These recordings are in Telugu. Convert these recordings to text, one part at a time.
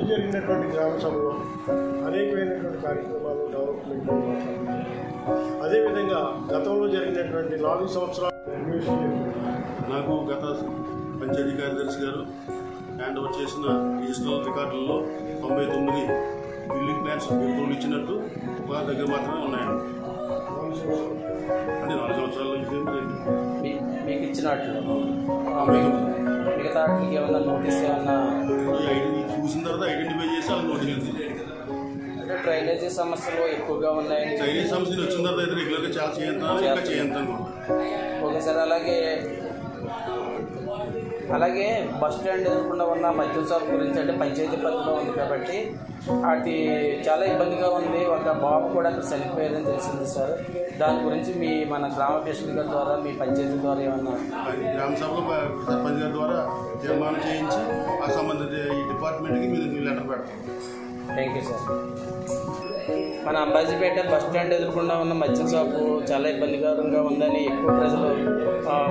జరిగినటువంటి గ్రామ సభలో అనేకమైనటువంటి కార్యక్రమాలు డెవలప్మెంట్ అదేవిధంగా గతంలో జరిగినటువంటి 4 సంవత్సరాలు నాకు గత పంచాయతీ కార్యదర్శి గారు హ్యాండ్ ఓవర్ చేసిన రిజిస్ట్రల్ రికార్డులలో 99 బిల్డింగ్ ప్లాన్స్ అప్రూవల్ ఇచ్చినట్టు వారి దగ్గర మాత్రమే ఉన్నాయండి. అంటే 4 సంవత్సరాల మీకు ఇచ్చినట్లు మిగతా ఏమన్నా నోటీస్ ఏమన్నా చూసిన తర్వాత ఐడెంటిఫై చేసి వాళ్ళు నోటీస్ అంటే డ్రైనేజీ సమస్యలు ఎక్కువగా ఉన్నాయి. డ్రైనేజ్ సమస్యలు వచ్చిన తర్వాత అయితే రెగ్యులర్గా చాలా చేయంతాను. Okay sir. అలాగే బస్ స్టాండ్ ఎదుర్కొండా ఉన్న మద్యం షాప్ గురించి అంటే పంచాయతీ పరిధిలో ఉంది కాబట్టి అది చాలా ఇబ్బందిగా ఉంది. ఒక బాబు కూడా అక్కడ చనిపోయారని తెలిసింది సార్. దాని గురించి మన గ్రామ ప్రెసిడెంట్ గారి ద్వారా మీ పంచాయతీ ద్వారా ఏమన్నా గ్రామ సభలో సర్పంచ్ గారి ద్వారా తీర్మానం చేయించి ఆ సంబంధిత ఈ డిపార్ట్మెంట్కి మీరు లెటర్ పెడతాం. Thank you sir. మన అంబాజీపేట బస్ స్టాండ్ ఎదుర్కొండా ఉన్న మద్యం షాపు చాలా ఇబ్బందికరంగా ఉందని ఎక్కువ ప్రజలు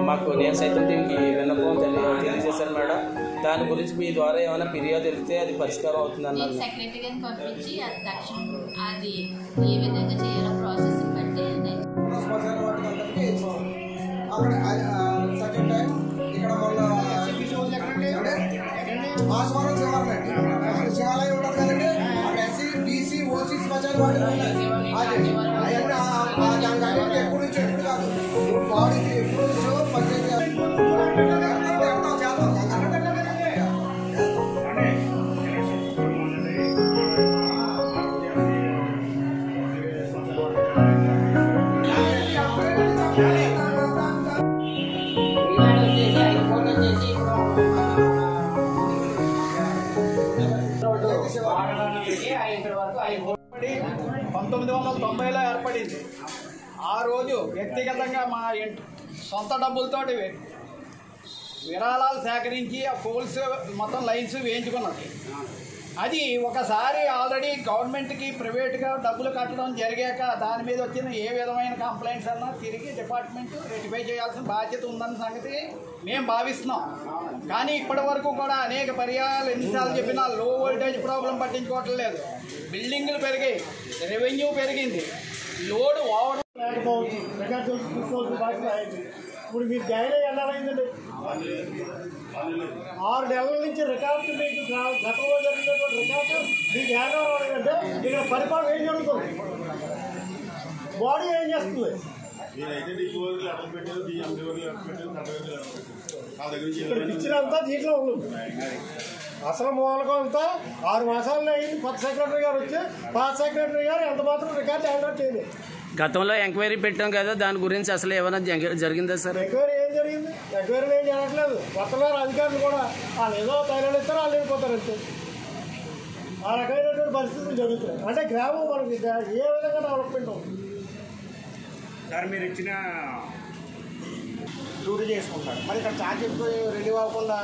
మాకు నేను సైతం దీనికి విన్నపం తెలియజేశారు మేడం. దాని గురించి మీ ద్వారా ఏమైనా ఫిర్యాదు వెళ్తే అది పరిష్కారం అవుతుంది అన్నారు. సెక్రటరీ గారిని పంపించి అది ఏ విధంగా చేయాలో ప్రాసెస్ బట్టి శివాలయం ఉండదు కదండి. ఎస్సీ బీసీ ఓసీ స్పెషల్ వాటి దానికి ఎప్పుడు నుంచి ఎప్పుడు కాదు బాడీకి ఎప్పుడు నుంచో పంచాయతీ ఏర్పడి 1990లో ఏర్పడింది. ఆ రోజు వ్యక్తిగతంగా మా సొంత డబ్బులతోటి విరాళాలు సేకరించి ఆ పోల్స్ మొత్తం లైన్స్ వేయించుకున్నది. అది ఒకసారి ఆల్రెడీ గవర్నమెంట్కి ప్రైవేట్గా డబ్బులు కట్టడం జరిగాక దాని మీద వచ్చిన ఏ విధమైన కంప్లైంట్స్ అన్నా తిరిగి డిపార్ట్మెంట్ రెక్టిఫై చేయాల్సిన బాధ్యత ఉందన్న సంగతి మేము భావిస్తున్నాం. కానీ ఇప్పటి వరకు కూడా అనేక పర్యాలు ఎన్నిసార్లు చెప్పినా లో వోల్టేజ్ ప్రాబ్లం పట్టించుకోవటం లేదు. బిల్డింగులు పెరిగాయి, రెవెన్యూ పెరిగింది, లోడ్ ఓవర్ ఇప్పుడు మీరు జాయిన్ అయ్యి ఎన్నారైందండి? 6 నెలల నుంచి రికార్డు మీకు గతంలో జరిగినటువంటి రికార్డు మీకు ఏడాదంటే ఇక్కడ పరిపాలన ఏం జరుగుతుంది? బాడీ ఏం చేస్తుంది? ఇక్కడ ఇచ్చినంతా దీంట్లో ఉంది. అసలు మూలకం అంతా 6 మాసాల్లో అయింది. కొత్త సెక్రటరీ గారు వచ్చి పాత సెక్రటరీ గారు ఎంత మాత్రం రికార్డు హ్యాండ్ చేయలేదు. గతంలో ఎంక్వైరీ పెట్టాం కదా, దాని గురించి అసలు ఏమైనా జరిగిందా సార్? ఎంక్వైరీ ఏం జరిగింది? ఎంక్వైరీలు ఏం జరగట్లేదు. వస్తున్నారు అధికారులు కూడా. వాళ్ళు ఏదో తైలాలు ఇస్తారు, వాళ్ళు వెళ్ళిపోతారు అంతే. ఆ రకమైనటువంటి పరిస్థితులు జరుగుతున్నాయి. అంటే గ్రామం మనకి ఏ విధంగా డెవలప్మెంట్ అవుతుంది సార్? మీరు ఇచ్చిన డ్యూటీ చేసుకుంటారు, మరి ఇక్కడ ఛార్జెస్ రిలీవ్ అవ్వకుండా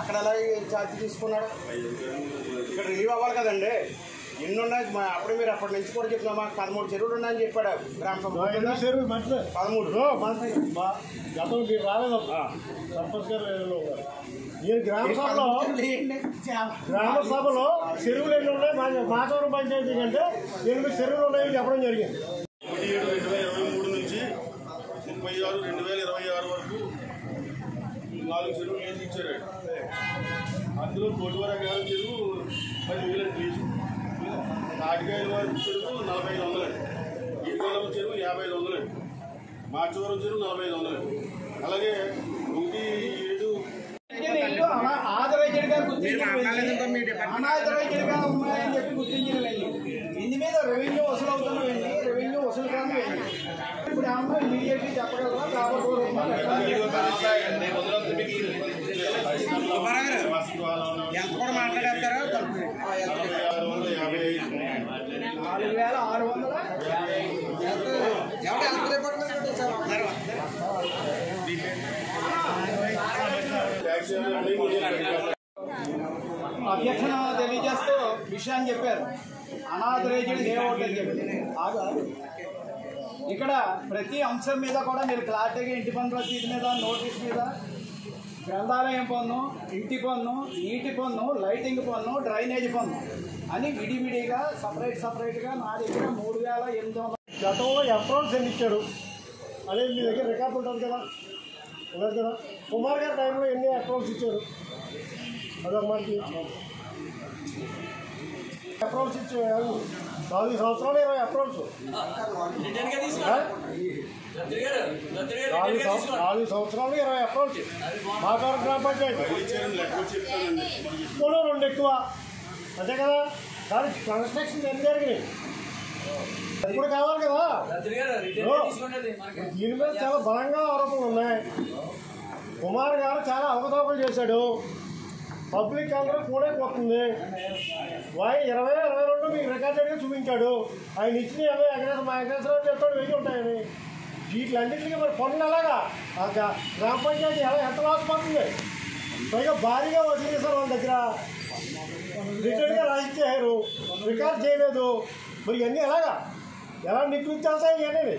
అక్కడ ఎలా ఛార్జ్ తీసుకున్నాడు? ఇక్కడ రిలీవ్ అవ్వాలి కదండి. ఎన్ని ఉన్నాయి? అప్పుడు మీరు అప్పటి నుంచి కూడా చెప్తున్నా మాకు 13 చెరువులు ఉన్నాయని చెప్పాడు గ్రామ సభ. చెరువు మంచిదే 13 గతం మీరు రాలేదు సర్పంచ్ గారు. నేను గ్రామ సభలో చెరువులు ఎన్ని ఉన్నాయి మాచవరం పంచాయతీ కంటే 8 చెరువులు ఉన్నాయని చెప్పడం జరిగింది. 17/7/2023 నుంచి 36/2026 వరకు 4 చెరువులు వేసి ఇచ్చారు. అందులో కోటివర గారి చెరువు 10,000 ఫీజు, తాటికాయల వారి చెరువు 4500, ఈడిగోళం చెరువు 5500, మాచవరం చెరువు 4500. అలాగే 17 ఆథరైజ్డ్గా అనాథరైజ్డ్గా ఉన్నాయని చెప్పి గుర్తించినవి. ఇందు మీద రెవెన్యూ వసూలు అవుతున్నవండి, రెవెన్యూ వసూలు కానీ ఇప్పుడు ఏమన్నా ఇమీడియట్లీ చెప్పగలరా? కాబట్టి 4600 అధ్యక్షన తెలియజేస్తూ విషయాన్ని చెప్పారు. అనాథరైజ్డ్ లేఅవుట్ అని చెప్పి ఇక్కడ ప్రతి అంశం మీద కూడా మీరు క్లారిటీగా ఇంటి పన్ను రసీదు మీద, నోటీస్ మీద గ్రంథాలయం పన్ను, ఇంటి పన్ను, నీటి పన్ను, లైటింగ్ పన్ను, డ్రైనేజ్ పన్ను అని విడివిడిగా సపరేట్గా నా దగ్గర 3,800 గతంలో అప్రోల్స్ ఎన్ని ఇచ్చాడు అదే మీ దగ్గర రికార్డు ఉంటుంది కదా, ఉన్నది కదా. కుమార్ గారి టైంలో ఎన్ని అప్రోల్స్ ఇచ్చారు అదొక మనకి అప్రోల్స్ ఇచ్చారు. 4 సంవత్సరాలు 20 అప్రోల్స్, 4 సంవత్సరాలు 20 అప్రోల్స్. మాకాడు గ్రామ పంచాయతీ ఇప్పుడు 2 ఎక్కువ అంతే కదా. కానీ కన్స్ట్రక్షన్ ఎన్ని జరిగినాయి ఇప్పుడు కావాలి కదా. దీని మీద చాలా బలంగా ఆరోపణలు ఉన్నాయి. కుమార్ గారు చాలా అవకతవకలు చేశాడు, పబ్లిక్ అందరూ కూడైపోతుంది. 2022 మీకు రికార్డెడ్గా చూపించాడు. ఆయన ఇచ్చిన 50 ఎకరాలు మా ఎకరాలు చెప్తాడు 1000 ఉంటాయని. వీటిలన్నింటికి మరి పనులు ఎలాగా ఆ గ్రామ పంచాయతీ ఎంత లాస్ పడుతుంది. పైగా భారీగా వసూలు చేశారు వాళ్ళ దగ్గర, రిటర్న్గా రాసిచ్చారు, రికార్డ్ చేయలేదు. మరి ఇవన్నీ ఎలా నిగ్గుచ్చేస్తాయి ఇవన్నీ.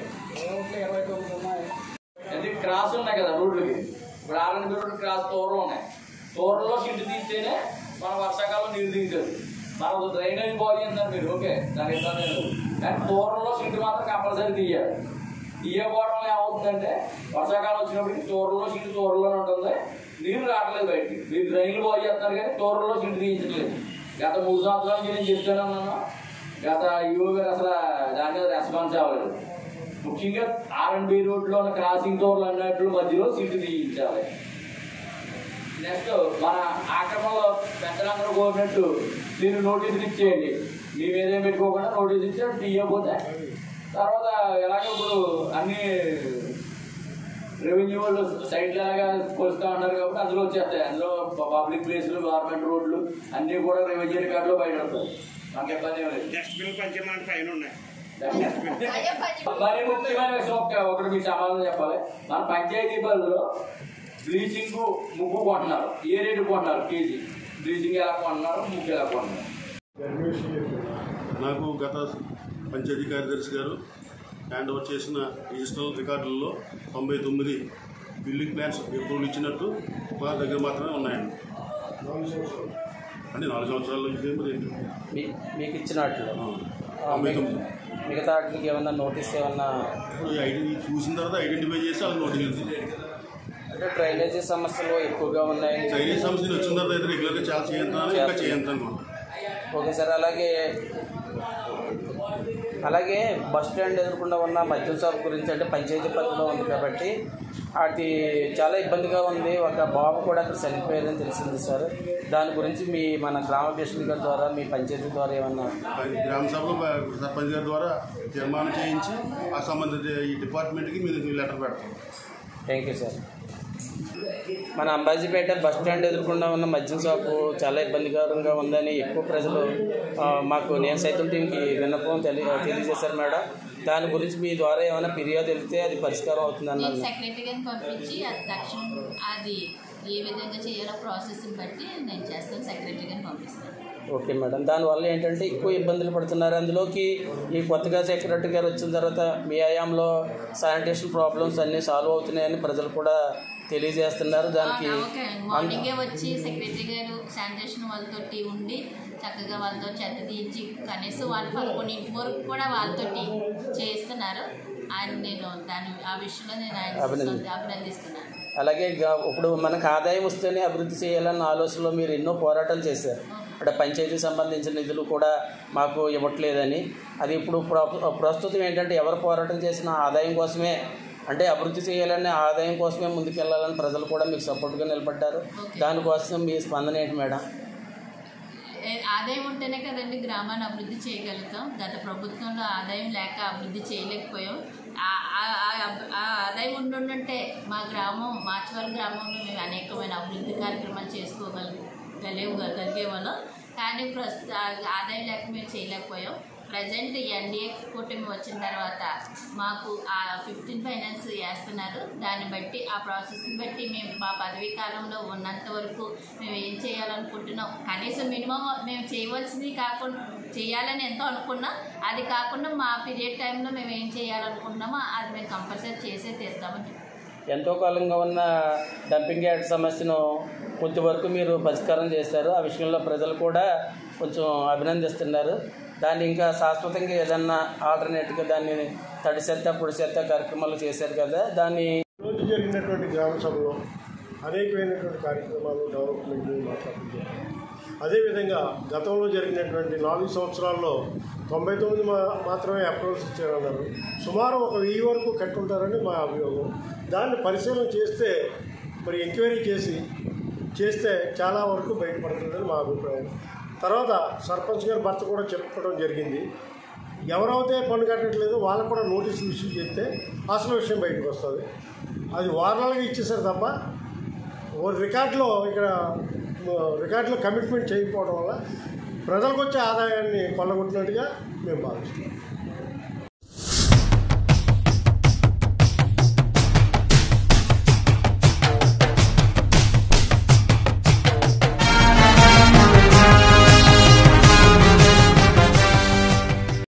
క్రాస్ ఉన్నాయి కదా రోడ్లకి. ఇప్పుడు ఆర్ఎన్బి రోడ్డు క్రాస్ తోరలు ఉన్నాయి. తోరలో షిట్ తీస్తేనే మన వర్షాకాలం నీరు దిగుతుంది. మనకు డ్రైనేజ్ బాగు చేస్తారు మీరు, ఓకే దాని ఇబ్బంది లేదు. కానీ తోరలో షిట్ మాత్రం కంపల్సరీ తీయాలి. తీయకపోవడం వల్ల ఏమవుతుందంటే వర్షాకాలం వచ్చినప్పటికి తోరలో షిట్ తోరలోనే ఉంటుంది, నీరు రావట్లేదు బయటికి. మీరు డ్రైన్లు బాగు చేస్తున్నారు కానీ తోరలో షిట్ తీయించట్లేదు. గత 3 సంవత్సరాల నుంచి నేను చెప్తాను అన్నాను. గత యువ గారు అసలు దాని మీద రెస్పాన్స్ అవ్వలేదు. ముఖ్యంగా ఆర్ఎన్బి రోడ్లో ఉన్న క్రాసింగ్ తోర్లు అన్నట్లు మధ్యలో సీటు తీయించాలి. నెక్స్ట్ మన ఆక్రమణలో పెద్దలందరూ కోరినట్టు మీరు నోటీసులు ఇచ్చేయండి. మీ మీదేం పెట్టుకోకుండా నోటీసులు ఇచ్చి తీయకపోతే తర్వాత ఎలాగో ఇప్పుడు అన్ని రెవెన్యూ వాళ్ళు సైట్లు ఎలాగా కొలుస్తూ ఉన్నారు కాబట్టి అందులో వచ్చేస్తాయి. అందులో పబ్లిక్ ప్లేసులు, గవర్నమెంట్ రోడ్లు అన్నీ కూడా రెవెన్యూ రికార్డులో బయటపడతాయి. మాకు ఇబ్బంది ఏమి లేదు. మరి ముఖ్యమైన విషయం ఒకటి మీకు సమాధానం చెప్పాలి. మన పంచాయతీ పరిధిలో బ్లీచింగ్ ముగ్గు కొంటున్నారు. ఏ రేటు కొంటున్నారు కేజీ? బ్లీచింగ్ ఎలా కొంటున్నారు, ముగ్గు ఎలా కొంటున్నారు? నాకు గత పంచాయతీ కార్యదర్శి గారు హ్యాండ్ ఓవర్ చేసిన డిజిటల్ రికార్డుల్లో 99 బిల్డింగ్ ప్లాన్స్ అప్రూవల్ ఇచ్చినట్టు మా దగ్గర మాత్రమే ఉన్నాయండి. అంటే 4 సంవత్సరాల నుంచి మీకు ఇచ్చినట్లు 99. మిగతా వాటికి ఏమన్నా నోటీస్ ఏమన్నా ఇప్పుడు చూసిన తర్వాత ఐడెంటిఫై చేసి వాళ్ళకి నోటీసులు అంటే డ్రైనేజీ సమస్యలు ఎక్కువగా ఉన్నాయి. డ్రైనేజ్ సమస్యలు వచ్చిన తర్వాత అయితే రెగ్యులర్గా చాలా చేయంతాను, ఇంకా చేయంతాను. Okay sir. అలాగే బస్ స్టాండ్ ఎదుర్కొండా ఉన్న మద్యం షాప్ గురించి అంటే పంచాయతీ పరిధిలో ఉంది కాబట్టి అది చాలా ఇబ్బందిగా ఉంది. ఒక బాబు కూడా అక్కడ చనిపోయారని తెలిసింది సార్. దాని గురించి మన గ్రామ ప్రెసిడెంట్ గారి ద్వారా మీ పంచాయతీ ద్వారా ఏమన్నా గ్రామ సభలో సర్పంచ్ గారి ద్వారా తీర్మానం చేయించి ఆ సంబంధిత ఈ డిపార్ట్మెంట్కి మీరు లెటర్ పెడతాం. Thank you sir. మన అంబాజీపేట బస్ స్టాండ్ ఎదుర్కొండా ఉన్న మద్యం షాపు చాలా ఇబ్బందికరంగా ఉందని ఎక్కువ ప్రజలు మాకు నేను సైతం టీంకి విన్నపం తెలియజేశారు మేడం. దాని గురించి మీ ద్వారా ఏమైనా ఫిర్యాదు వెళ్తే అది పరిష్కారం అవుతుంది అన్నారు. సెక్రటరీ గారిని పంపించి అది తక్షణం అది ఏ విధంగా చేయాలో ప్రాసెస్ని బట్టి నేను చేస్తాను. సెక్రటరీ గారిని పంపిస్తాను. Okay madam. దానివల్ల ఏంటంటే ఎక్కువ ఇబ్బందులు పడుతున్నారు. అందులోకి ఈ కొత్తగా సెక్రటరీ గారు వచ్చిన తర్వాత మీ హయాంలో శానిటేషన్ ప్రాబ్లమ్స్ అన్నీ సాల్వ్ అవుతున్నాయని ప్రజలు కూడా తెలియజేస్తున్నారు. దానికి మార్నింగే వచ్చి సెక్రటరీ గారు శానిటేషన్ వాళ్ళతో ఉండి చక్కగా వాళ్ళతో చెత్త తీయించి కనీసం వాళ్ళు 11 వరకు కూడా వాళ్ళతో చేస్తున్నారు. ఆయన నేను ఆ విషయంలో నేను అభినందిస్తున్నాను. అలాగే ఇప్పుడు మనకు ఆదాయం వస్తేనే అభివృద్ధి చేయాలన్న ఆలోచనలో మీరు ఎన్నో పోరాటాలు చేశారు. అంటే పంచాయతీకి సంబంధించిన నిధులు కూడా మాకు ఇవ్వట్లేదని. అది ఇప్పుడు ప్రస్తుతం ఏంటంటే ఎవరు పోరాటం చేసిన ఆదాయం కోసమే, అంటే అభివృద్ధి చేయాలనే ఆదాయం కోసమే ముందుకెళ్లాలని ప్రజలు కూడా మీకు సపోర్ట్గా నిలబడ్డారు. దానికోసం మీ స్పందన ఏంటి మేడం? ఆదాయం ఉంటేనే కదండి గ్రామాన్ని అభివృద్ధి చేయగలుగుతాం. గత ప్రభుత్వంలో ఆదాయం లేక అభివృద్ధి చేయలేకపోయాం. ఆ ఆదాయం ఉండుంటే మా గ్రామం మాచవరం గ్రామంలో మేము అనేకమైన అభివృద్ధి కార్యక్రమాలు చేసుకోగలిగేవాళ్ళం. కానీ ప్రస్తుత ఆదాయం లేక మేము చేయలేకపోయాం. ప్రజెంట్ ఎన్డీఏ కూటమి వచ్చిన తర్వాత మాకు ఆ 15 ఫైనాన్స్ వేస్తున్నారు. దాన్ని బట్టి ఆ ప్రాసెస్ని బట్టి మేము మా పదవీ కాలంలో ఉన్నంత వరకు మేము ఏం చేయాలనుకుంటున్నాం, కనీసం మినిమం మేము చేయవలసింది కాకుండా చేయాలని ఎంతో అనుకున్నాం. అది కాకుండా మా పీరియడ్ టైంలో మేము ఏం చేయాలనుకుంటున్నామో అది మేము కంపల్సరీ చేసే తీరుతామని. ఎంతో కాలంగా ఉన్న డంపింగ్ యార్డ్ సమస్యను కొంతవరకు మీరు పరిష్కారం చేశారు. ఆ విషయంలో ప్రజలు కూడా కొంచెం అభినందిస్తున్నారు. దాన్ని ఇంకా శాశ్వతంగా ఏదన్నా ఆల్టర్నేట్గా దాన్ని తడి చెత్త పొడి చెత్త కార్యక్రమాలు చేశారు కదా, దాన్ని రోజు జరిగినటువంటి గ్రామ సభలో అనేకమైనటువంటి కార్యక్రమాలు డెవలప్మెంట్ మాట్లాడుతుంది. అదేవిధంగా గతంలో జరిగినటువంటి 4 సంవత్సరాల్లో 99 మాత్రమే అప్రూవల్స్ ఇచ్చారన్నారు. సుమారు 1000 వరకు కట్టుంటారని మా అభియోగం. దాన్ని పరిశీలన చేస్తే మరి ఎంక్వైరీ చేస్తే చాలా వరకు బయటపడుతుందని మా అభిప్రాయం. తర్వాత సర్పంచ్ గారి భర్త కూడా చెప్పడం జరిగింది. ఎవరైతే పన్ను కట్టట్లేదో వాళ్ళకు కూడా నోటీసులు ఇష్యూ చేస్తే అసలు విషయం బయటకు వస్తుంది. అది వారాలుగా ఇచ్చేసారు తప్ప రికార్డులో కమిట్మెంట్ చేయకపోవడం వల్ల ప్రజలకు వచ్చే ఆదాయాన్ని కొల్లగొట్టినట్టుగా మేము భావిస్తున్నాం.